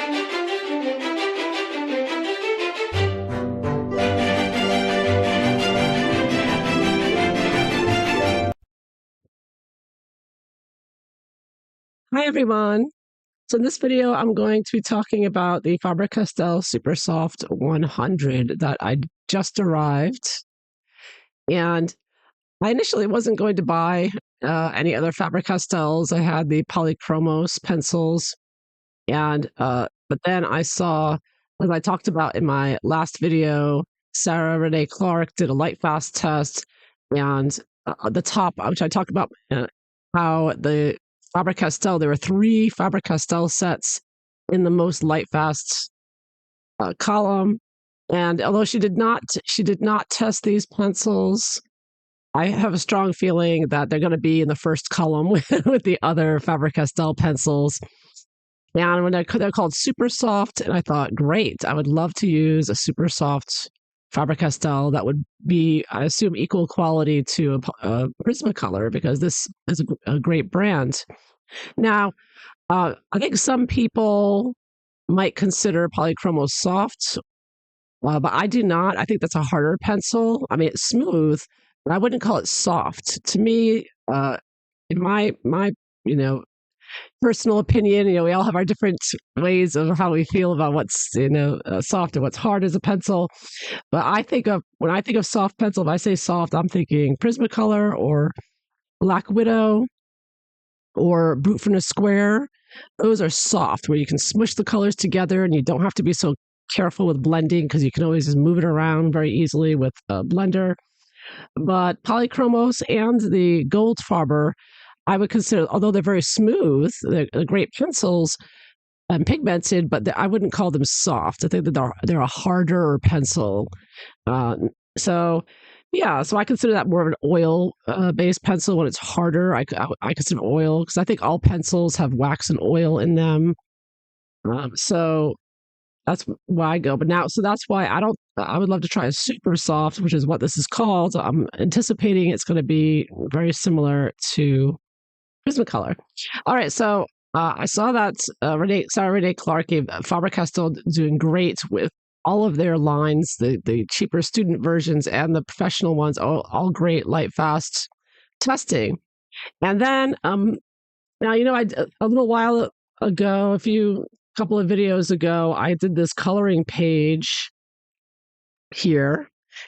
Hi everyone. So in this video, I'm going to be talking about the Faber Castell Supersoft 100 that I just arrived. And I initially wasn't going to buy any other Faber Castells. I had the Polychromos pencils, and but then I saw, as I talked about in my last video, Sarah Renee Clark did a light fast test, and the top, which I talked about how the Faber Castell, there were 3 Faber Castell sets in the most light fast column, and although she did not test these pencils, I have a strong feeling that they're going to be in the first column with the other Faber Castell pencils. And when they're called Supersoft, and I thought, great, I would love to use a Supersoft Faber Castell that would be, I assume, equal quality to a Prismacolor, because this is a great brand. Now, I think some people might consider Polychromos soft, but I do not. I think that's a harder pencil. I mean, it's smooth, but I wouldn't call it soft. To me, in my personal opinion, we all have our different ways of how we feel about what's soft and what's hard as a pencil. But when I think of soft pencil, if I say soft, I'm thinking Prismacolor or Black Widow or Brute from the Square. Those are soft, where you can smush the colors together and you don't have to be so careful with blending, because you can always just move it around very easily with a blender. But Polychromos and the Goldfarber, I would consider, although they're very smooth, they're great pencils and pigmented, but I wouldn't call them soft. I think that they're a harder pencil. So I consider that more of an oil based pencil. When it's harder, I consider oil, because I think all pencils have wax and oil in them. So that's why I go. But now, so that's why I would love to try a super soft, which is what this is called. I'm anticipating it's going to be very similar to Prismacolor. All right, so I saw that Sarah Renee Clark gave Faber Castell doing great with all of their lines, the cheaper student versions and the professional ones, all great, light, fast testing. And then now, a little while ago, couple of videos ago, I did this coloring page here,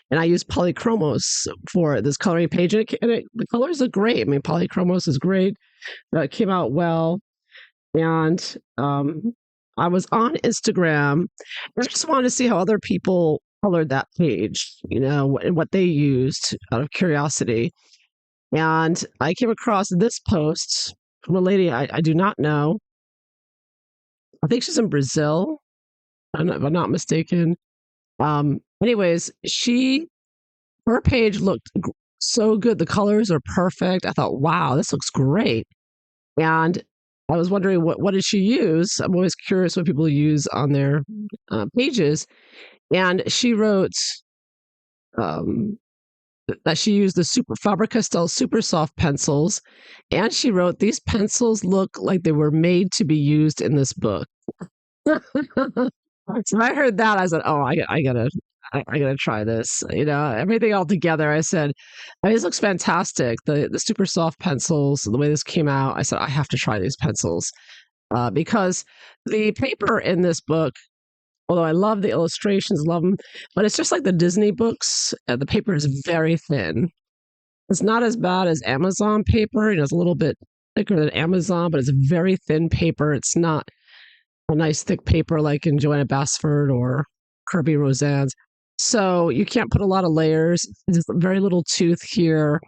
and I used Polychromos for this coloring page, and the colors are great. I mean, Polychromos is great. It came out well. And I was on Instagram, and I just wanted to see how other people colored that page, and what they used out of curiosity. And I came across this post from a lady I do not know. I think she's in Brazil, if I'm not mistaken. Anyways, her page looked so good. The colors are perfect. I thought, wow, this looks great. And I was wondering, what did she use? I'm always curious what people use on their pages. And she wrote that she used the Faber Castell Supersoft pencils. And she wrote, these pencils look like they were made to be used in this book. So I heard that, I said, oh, I gotta try this. Everything all together, I said, this looks fantastic. The super soft pencils, the way this came out, I said, I have to try these pencils, because the paper in this book, although I love the illustrations, love them, but it's just like the Disney books. The paper is very thin. It's not as bad as Amazon paper. It's a little bit thicker than Amazon, but it's very thin paper. It's not a nice thick paper like in Joanna Bassford or Kirby Roseanne's. So you can't put a lot of layers. There's very little tooth here.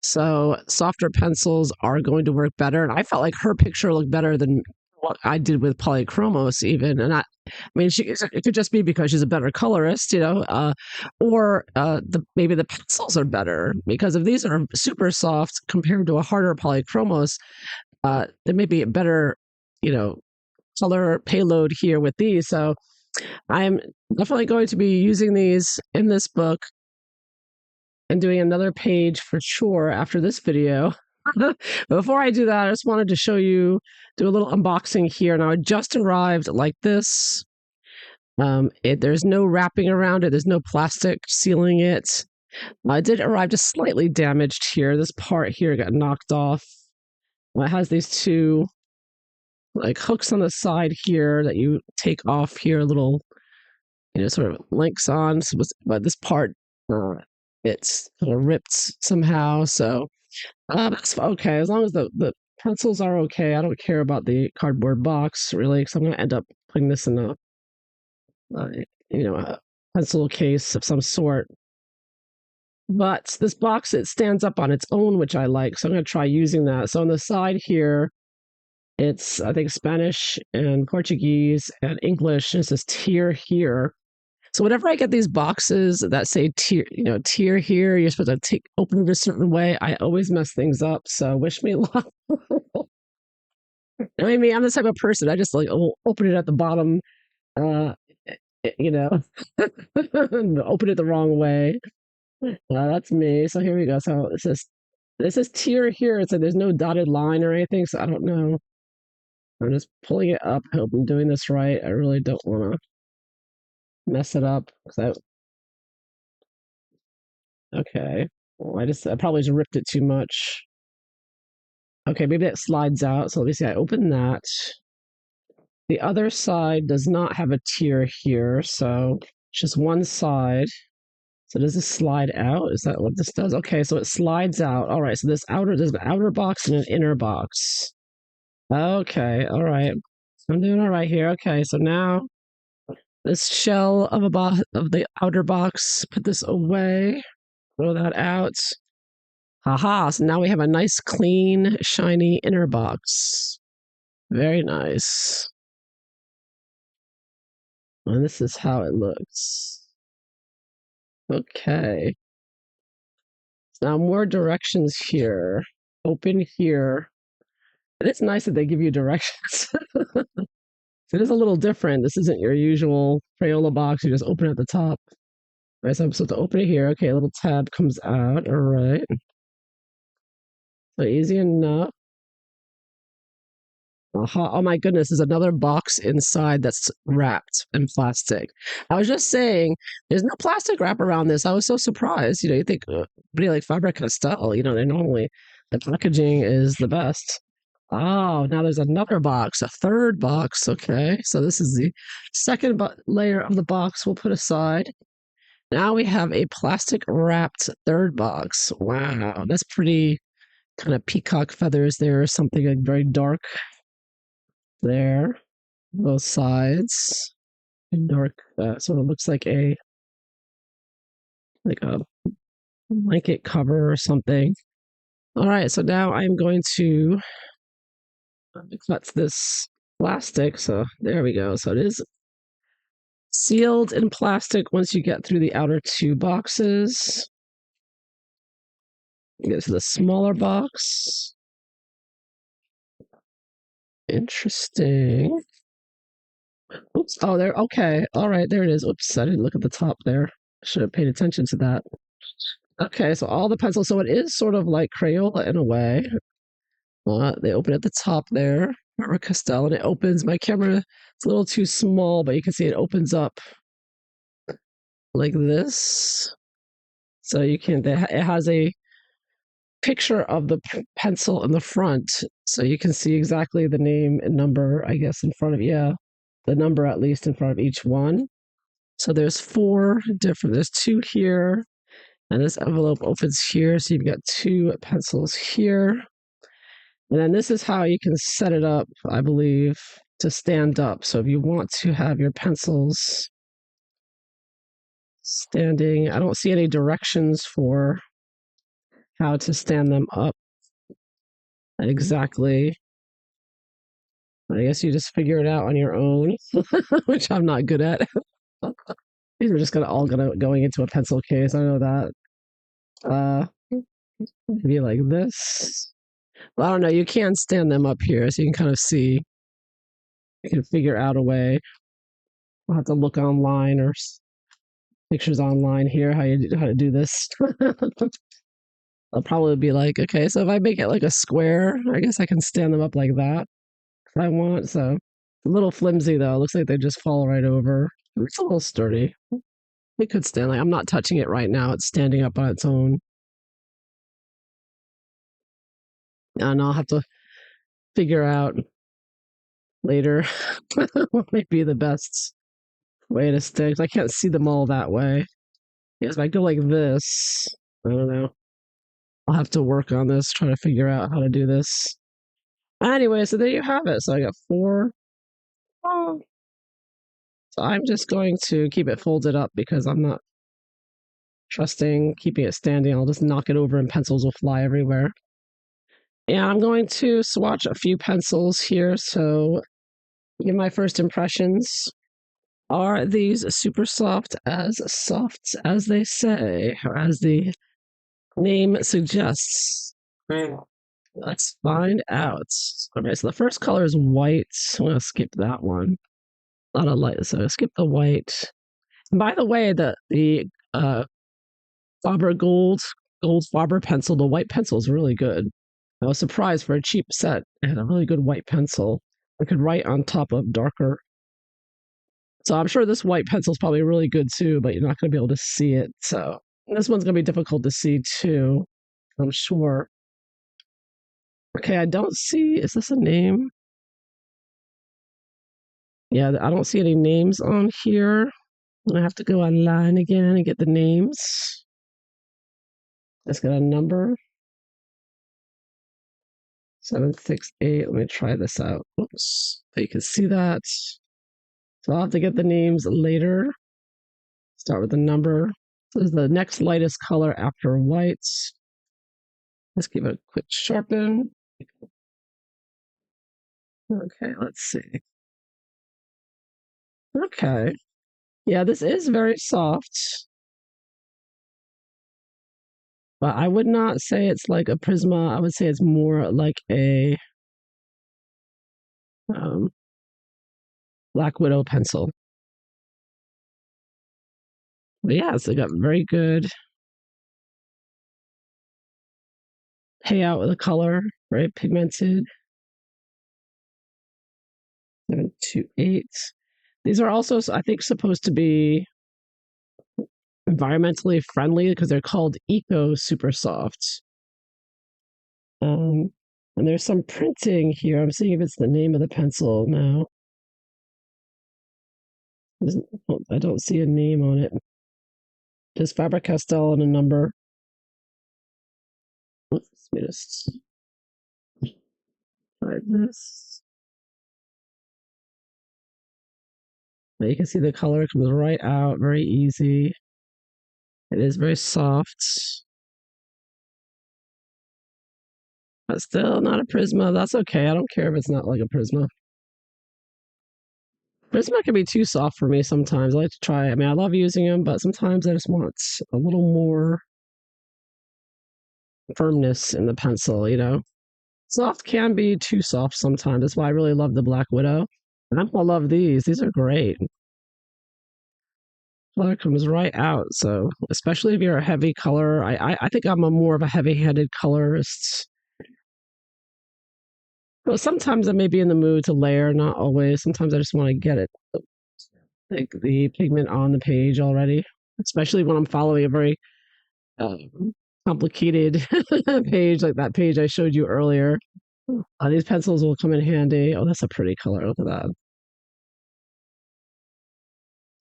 So softer pencils are going to work better. And I felt like her picture looked better than what I did with Polychromos even. And I mean, it could just be because she's a better colorist, or maybe the pencils are better, because if these are super soft compared to a harder Polychromos, there may be a better, color payload here with these. So I'm definitely going to be using these in this book and doing another page for sure after this video. Before I do that, I just wanted to show you, do a little unboxing here. Now, it just arrived like this. There's no wrapping around it. There's no plastic sealing it. It did arrive just slightly damaged here. This part here got knocked off. It has these two like hooks on the side here that you take off here, little, sort of links on. So, but this part, it's kind of ripped somehow. So that's okay. As long as the pencils are okay, I don't care about the cardboard box really, because I'm going to end up putting this in uh, a pencil case of some sort. But this box, it stands up on its own, which I like. So I'm going to try using that. So on the side here, it's, I think, Spanish and Portuguese and English. And it says tier here. So whenever I get these boxes that say tier, tier here, you're supposed to open it a certain way. I always mess things up. So wish me luck. I mean, I'm the type of person, I just like open it at the bottom, uh, you know, open it the wrong way. That's me. So here we go. So this is tier here. It's like there's no dotted line or anything. So I don't know. I'm just pulling it up. I hope I'm doing this right. I really don't want to mess it up. Okay. Well, I probably just ripped it too much. Okay, maybe that slides out. So let me see. I open that. The other side does not have a tier here. So just one side. So does this slide out? Is that what this does? Okay, so it slides out. All right, so there's an outer box and an inner box. Okay, all right. I'm doing all right here. Okay, so now this shell of of the outer box, put this away, throw that out. Haha, so now we have a nice, clean, shiny inner box. Very nice. And this is how it looks. Okay. Now more directions here. Open here. And it's nice that they give you directions. It is a little different. This isn't your usual Crayola box. You just open it at the top. Right, so I'm supposed to open it here. Okay, a little tab comes out. All right. So easy enough. Oh my goodness, there's another box inside that's wrapped in plastic. I was just saying, there's no plastic wrap around this. I was so surprised. You think pretty like Faber Castell, they normally, the packaging is the best. Oh, now there's another box, a third box. Okay, so this is the second layer of the box we'll put aside. Now we have a plastic wrapped third box. Wow, that's pretty kind of peacock feathers there, or something like very dark there, both sides. And dark, sort of looks like a blanket cover or something. All right, so now I'm going to cut this plastic. So there we go. So it is sealed in plastic once you get through the outer two boxes. You get to the smaller box. Interesting. Oops. Oh, there. Okay. All right. There it is. Oops. I didn't look at the top there. Should have paid attention to that. Okay. So all the pencils. So it is sort of like Crayola in a way. They open at the top there. Faber Castell, and it opens. My camera, it's a little too small, but you can see it opens up like this. So you can, it has a picture of the pencil in the front. So you can see exactly the name and number, I guess, in front of, the number at least in front of each one. So there's there's two here, and this envelope opens here. So you've got two pencils here. And then this is how you can set it up, I believe, to stand up. So if you want to have your pencils standing, I don't see any directions for how to stand them up exactly. I guess you just figure it out on your own, which I'm not good at. These are just going into a pencil case. I know that. Maybe like this. Well, I don't know. You can stand them up here, so you can kind of see. You can figure out a way. I'll have to look online or pictures online here how to do this. I'll probably be like, okay, so if I make it like a square, I guess I can stand them up like that if I want. So a little flimsy though. It looks like they just fall right over. It's a little sturdy. It could stand like I'm not touching it right now. It's standing up on its own. And I'll have to figure out later what might be the best way to stick. I can't see them all that way. Yes, if I go like this, I don't know. I'll have to work on this, try to figure out how to do this. Anyway, so there you have it. So I got four. Oh. So I'm just going to keep it folded up because I'm not trusting keeping it standing. I'll just knock it over and pencils will fly everywhere. And I'm going to swatch a few pencils here. So give my first impressions. Are these super soft as they say, or as the name suggests? Let's find out. Okay, so the first color is white. I'm gonna skip that one. A lot of light, so skip the white. And by the way, the Faber gold Faber pencil, the white pencil is really good. I was surprised for a cheap set. It had a really good white pencil. I could write on top of darker. So I'm sure this white pencil is probably really good too, but you're not going to be able to see it. So this one's going to be difficult to see too, I'm sure. Okay, I don't see, is this a name? Yeah, I don't see any names on here. I have to go online again and get the names. Let's get a number. 768. Let me try this out. Oops. So you can see that. So I'll have to get the names later. Start with the number. This is the next lightest color after white. Let's give it a quick sharpen. Okay, let's see. Okay. Yeah, this is very soft. But I would not say it's like a Prisma. I would say it's more like a um, Black Widow pencil. But yeah, so got very good payout with the color, very pigmented. 728. These are also, I think, supposed to be environmentally friendly because they're called Eco Supersofts. And there's some printing here. I'm seeing if it's the name of the pencil now. I don't see a name on it. Just Faber Castell and a number. Let's just try this. Now you can see the color comes right out, very easy. It is very soft. But still not a Prisma. That's okay. I don't care if it's not like a Prisma. Prisma can be too soft for me sometimes. I like to try. I mean, I love using them, but sometimes I just want a little more firmness in the pencil, you know? Soft can be too soft sometimes. That's why I really love the Black Widow. And I love these. These are great. Color comes right out. So, especially if you're a heavy color, I think I'm a more of a heavy-handed colorist. Well, sometimes I may be in the mood to layer, not always. Sometimes I just want to get it, like the pigment on the page already, especially when I'm following a very complicated page like that page I showed you earlier. These pencils will come in handy. Oh, that's a pretty color. Look at that.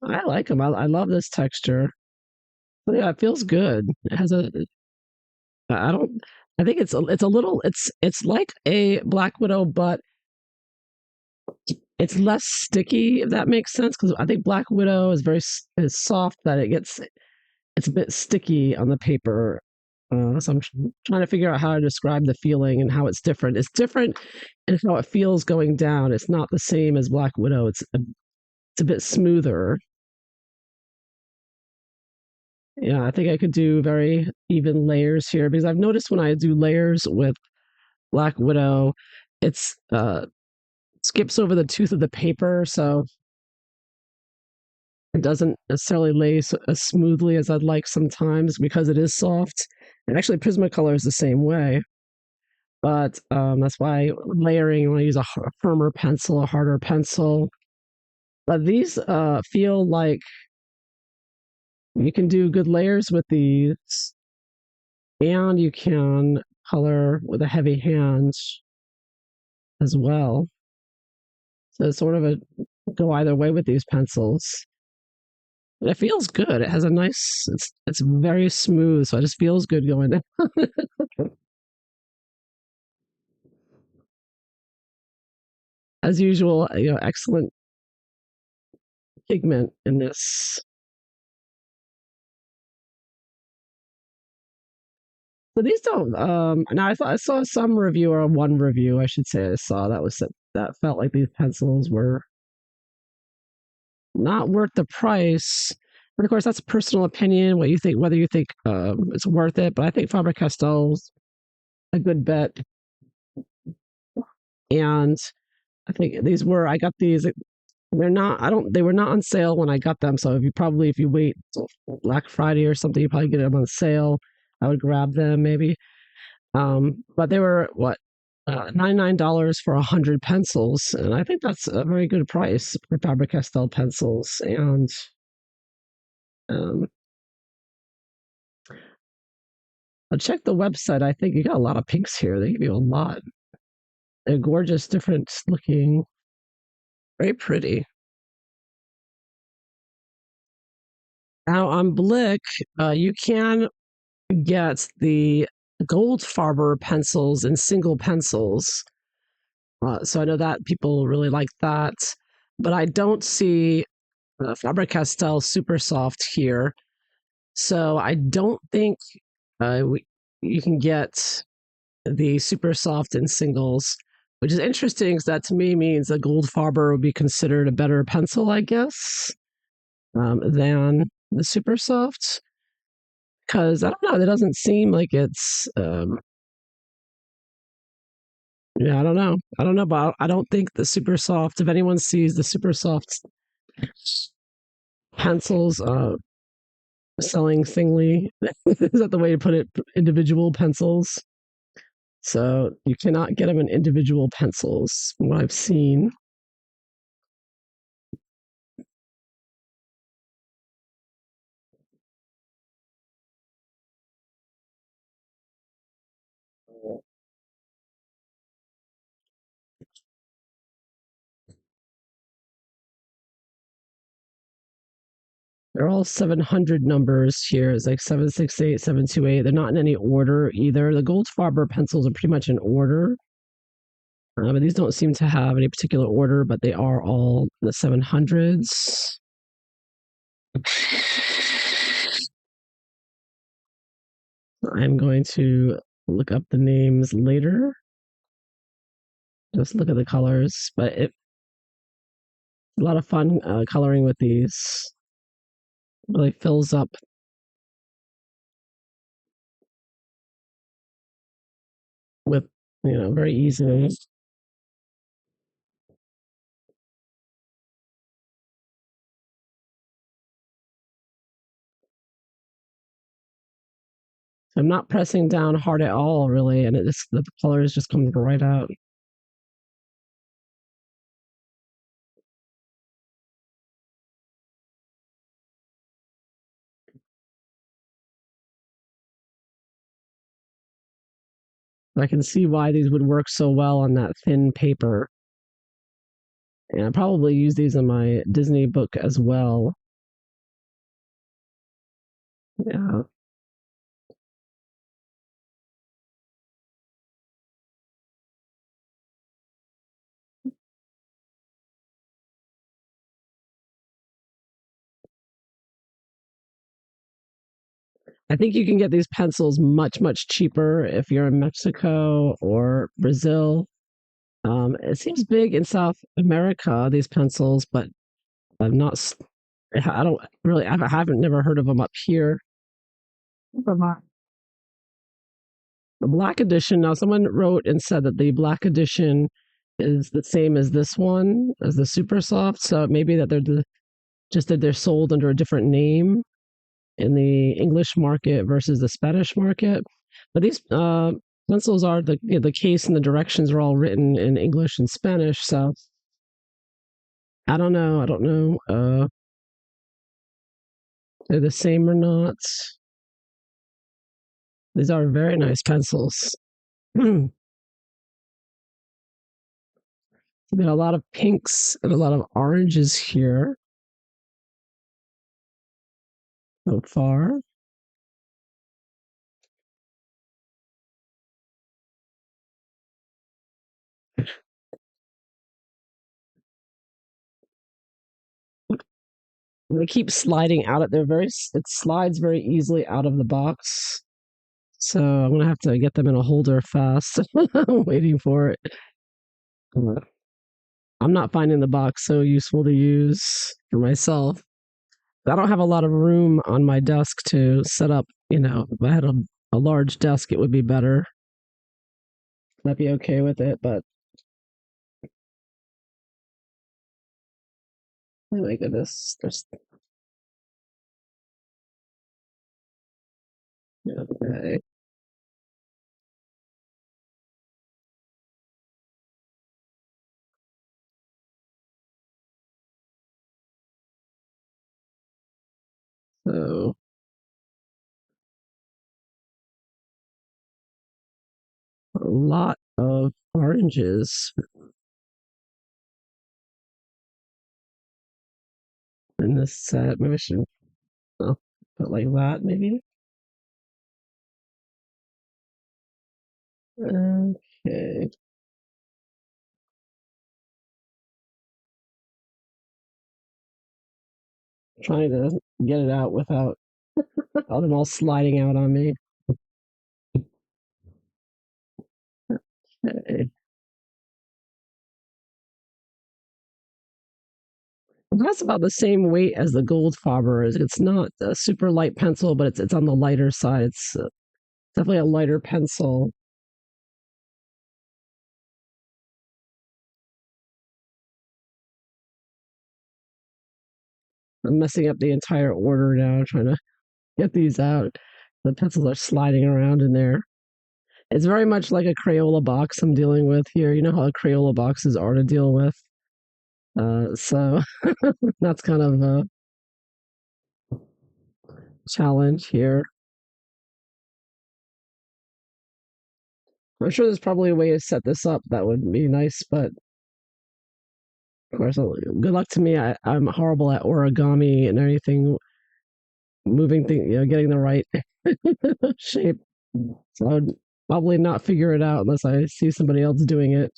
I like them. I love this texture. But yeah, it feels good. It has a. I don't. I think it's a little. It's like a Black Widow, but it's less sticky. If that makes sense, because I think Black Widow is is soft that it's a bit sticky on the paper. So I'm trying to figure out how to describe the feeling and how it's different. It's different in how it feels going down. It's not the same as Black Widow. It's a bit smoother. Yeah, I think I could do very even layers here because I've noticed when I do layers with Black Widow, it's skips over the tooth of the paper, so it doesn't necessarily lay as smoothly as I'd like sometimes because it is soft. And actually, Prismacolor is the same way. But that's why layering, you want to use a firmer pencil, a harder pencil. But these feel like you can do good layers with these, and you can color with a heavy hand as well. So it's sort of a go either way with these pencils. But it feels good. It has a nice. It's very smooth, so it just feels good going in. As usual, excellent pigment in this. So these don't. Now I saw some review, or one review, I should say, I saw that felt like these pencils were not worth the price. But of course, that's personal opinion. What you think, whether you think it's worth it. But I think Faber Castell's a good bet, and I think these were. I got these. They're not. I don't. They were not on sale when I got them. So if you wait till Black Friday or something, you probably get them on sale. I would grab them maybe. But they were what $99 for 100 pencils, and I think that's a very good price for Faber Castell pencils. And um, I'll check the website. I think you got a lot of pinks here. They give you a lot. They're gorgeous, different looking, very pretty. Now on Blick, you can get the gold Faber pencils in single pencils. So I know that people really like that, but I don't see Faber Castell Supersoft here. So I don't think you can get the Supersoft in singles, which is interesting because that to me means that Gold Faber would be considered a better pencil, I guess, than the Supersoft. Because I don't know, it doesn't seem like it's. Yeah, I don't know. I don't know, but I don't think the Supersoft. If anyone sees the Supersoft pencils selling singly, is that the way to put it? Individual pencils. So you cannot get them in individual pencils, from what I've seen. They're all 700 numbers here. It's like 768, 728. They're not in any order either. The Goldfarber pencils are pretty much in order. But these don't seem to have any particular order, but they are all the 700s. I'm going to look up the names later. Just look at the colors, but it's a lot of fun coloring with these. Really fills up with, very easily. So I'm not pressing down hard at all, really, and the colors just come right out. I can see why these would work so well on that thin paper. And I probably use these in my Disney book as well. Yeah. I think you can get these pencils much, much cheaper if you're in Mexico or Brazil. It seems big in South America, these pencils, but I'm not, I don't really, I haven't never heard of them up here. The black edition, now someone wrote and said that the black edition is the same as this one, as the Super Soft. So maybe that just that they're sold under a different name in the English market versus the Spanish market. But these pencils are the case and the directions are all written in English and Spanish. So I don't know. I don't know. They're the same or not. These are very nice pencils. We got a lot of pinks and a lot of oranges here so far. They keep sliding out. It slides very easily out of the box. So I'm gonna have to get them in a holder fast. I'm waiting for it. I'm not finding the box so useful to use for myself. I don't have a lot of room on my desk to set up. If I had a large desk, it would be better. I'd be okay with it, but oh my goodness, there's okay. So a lot of oranges in this set. Maybe I should put like that, maybe. Okay. Trying to get it out without all them all sliding out on me. Okay. That's about the same weight as the gold Faber is. It's not a super light pencil, but it's on the lighter side. It's definitely a lighter pencil. I'm messing up the entire order now, trying to get these out. The pencils are sliding around in there. It's very much like a Crayola box I'm dealing with here. You know how Crayola boxes are to deal with. So that's kind of a challenge here. I'm sure there's probably a way to set this up that would be nice, but of course, good luck to me. I'm horrible at origami and anything, moving thing, getting the right shape. So I would probably not figure it out unless I see somebody else doing it.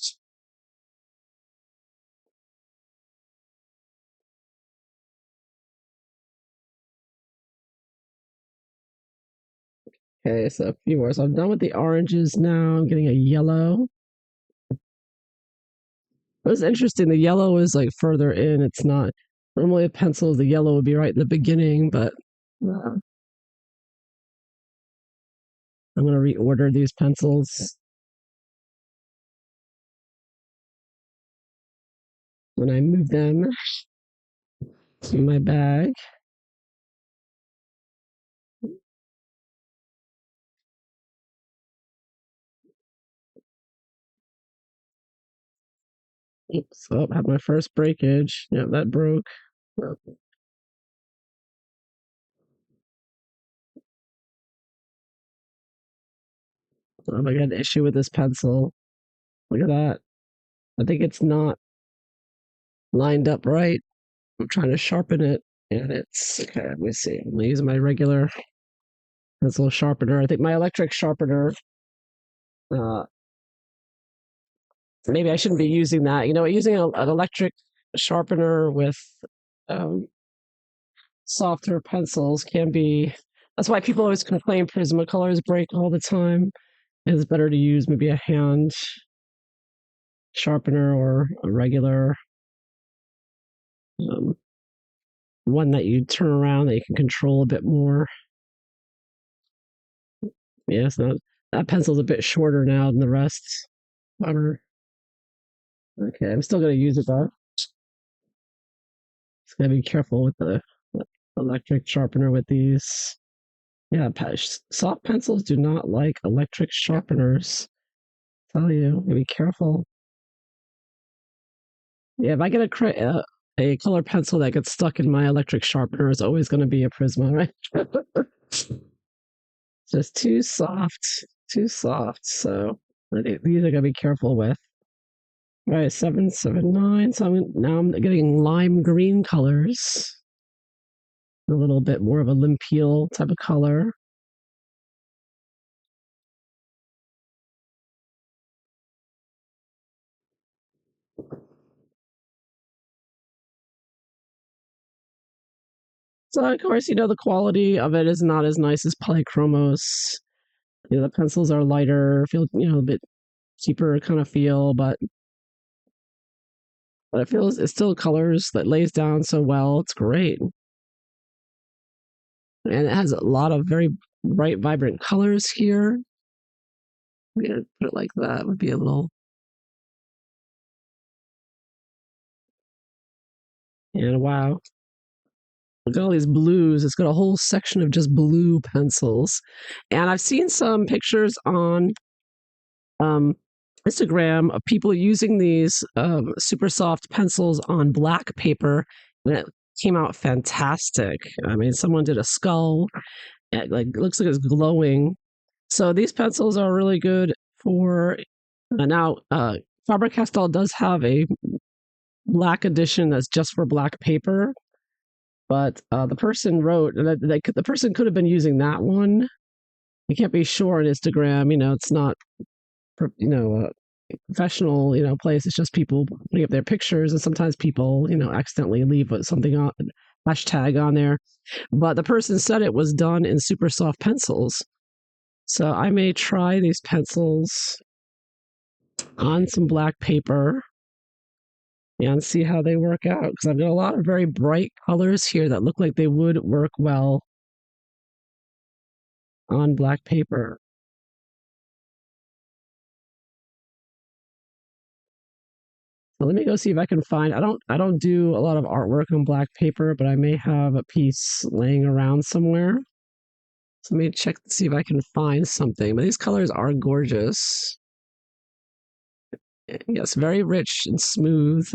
Okay, so a few more. So I'm done with the oranges now. I'm getting a yellow. It was interesting. The yellow is like further in. It's not normally a pencil. The yellow would be right in the beginning, but I'm going to reorder these pencils when I move them in my bag. Oops, oh, I had my first breakage. Yeah, that broke. Oh, I got an issue with this pencil. Look at that. I think it's not lined up right. I'm trying to sharpen it, and it's okay. Let me see. I'm using my regular pencil sharpener. I think my electric sharpener. Uh, Maybe I shouldn't be using that. Using an electric sharpener with um, softer pencils can be. That's why people always complain Prismacolors break all the time. It's better to use maybe a hand sharpener or a regular um, one that you turn around that you can control a bit more. Yes, that pencil's a bit shorter now than the rest. However, okay, I'm still going to use it though. Just got to be careful with the electric sharpener with these. Yeah, soft pencils do not like electric sharpeners. Tell you, be careful. Yeah, if I get a color pencil that gets stuck in my electric sharpener, it's always going to be a Prisma, right? Just too soft, too soft. So these are going to be careful with. All right, 779. So now I'm getting lime green colors, a little bit more of a limpeel type of color. So of course, the quality of it is not as nice as polychromos. The pencils are lighter, feel a bit cheaper kind of feel, but it feels it still colors that lays down so well. It's great, and it has a lot of very bright, vibrant colors here. Yeah, put it like that would be a little. And wow, look at all these blues. It's got a whole section of just blue pencils, and I've seen some pictures on um, Instagram of people using these super soft pencils on black paper, and it came out fantastic. I mean, someone did a skull. It looks like it's glowing. So these pencils are really good for now. Faber Castell does have a black edition that's just for black paper, but the person wrote that the person could have been using that one. You can't be sure on Instagram. It's not professional, place. It's just people putting up their pictures, and sometimes people, accidentally leave something on hashtag on there. But the person said it was done in super soft pencils, so I may try these pencils on some black paper and see how they work out, because I've got a lot of very bright colors here that look like they would work well on black paper. So let me go see if I can find. I don't do a lot of artwork on black paper, but I may have a piece laying around somewhere. So let me check to see if I can find something. But these colors are gorgeous. Yes, very rich and smooth.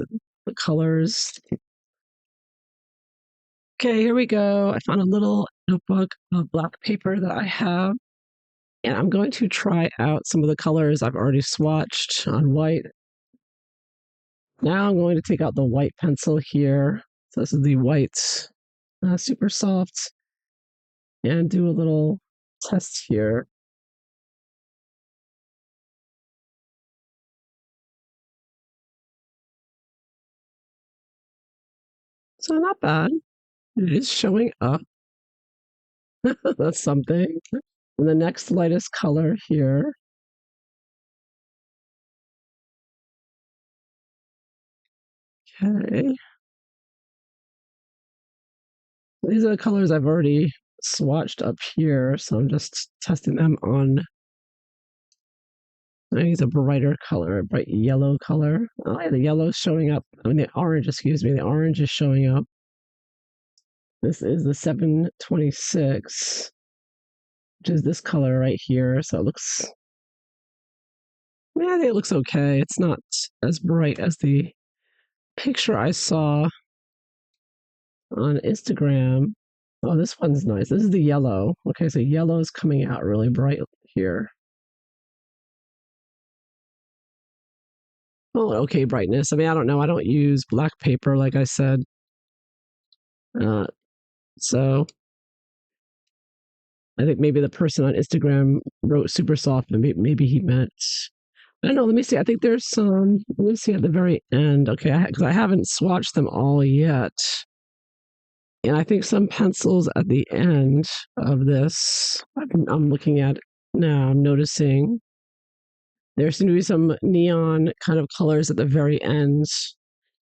The colors. Okay, here we go. I found a little notebook of black paper that I have. And I'm going to try out some of the colors I've already swatched on white. Now I'm going to take out the white pencil here. So this is the white super soft, and do a little test here. So not bad. It is showing up. That's something. And the next lightest color here. Okay. These are the colors I've already swatched up here. So I'm just testing them on. I use a brighter color, a bright yellow color. Oh, yeah, the yellow's showing up. I mean, the orange, excuse me. The orange is showing up. This is the 726, which is this color right here. So it looks, yeah, I think it looks okay. It's not as bright as the picture I saw on Instagram. Oh, this one's nice. This is the yellow. Okay, so yellow is coming out really bright here. Oh, okay, brightness. I mean, I don't know. I don't use black paper, like I said. Uh, so I think maybe the person on Instagram wrote super soft, and maybe he meant. I don't know. Let me see. I think there's some. Let me see at the very end. Okay, because I haven't swatched them all yet. And I think some pencils at the end of this, I'm looking at now, I'm noticing there seem to be some neon kind of colors at the very end.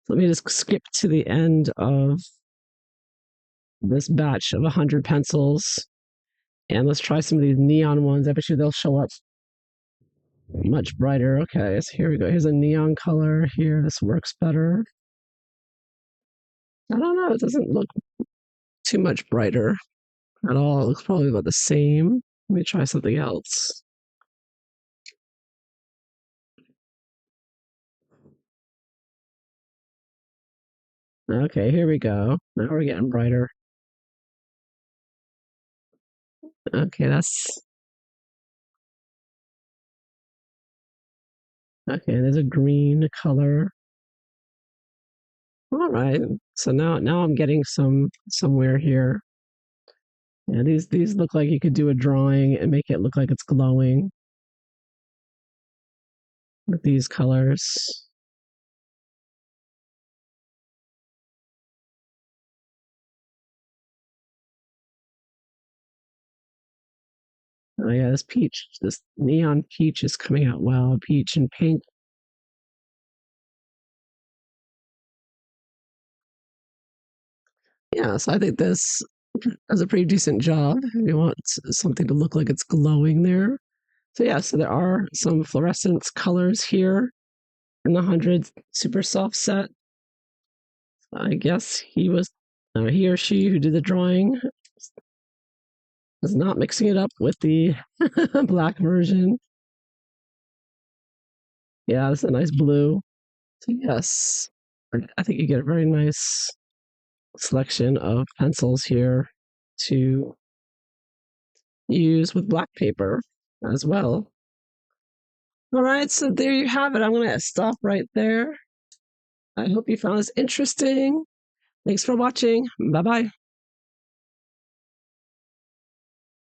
Let me just skip to the end of this batch of 100 pencils, and let's try some of these neon ones. I bet you they'll show up much brighter. Okay, so here we go. Here's a neon color here. This works better. I don't know. It doesn't look too much brighter. at all. It looks probably about the same. Let me try something else. Okay, here we go. Now we're getting brighter. Okay, okay. There's a green color. All right. So now I'm getting somewhere here. Yeah, these look like you could do a drawing and make it look like it's glowing with these colors. Oh yeah, this neon peach is coming out well. Peach and pink. Yeah, so I think this does a pretty decent job. You want something to look like it's glowing there. So yeah, so there are some fluorescence colors here in the 100 super soft set. I guess he or she who did the drawing is not mixing it up with the black version. Yeah, it's a nice blue. So yes, I think you get a very nice selection of pencils here to use with black paper as well. All right, so there you have it. I'm going to stop right there. I hope you found this interesting. Thanks for watching. Bye bye.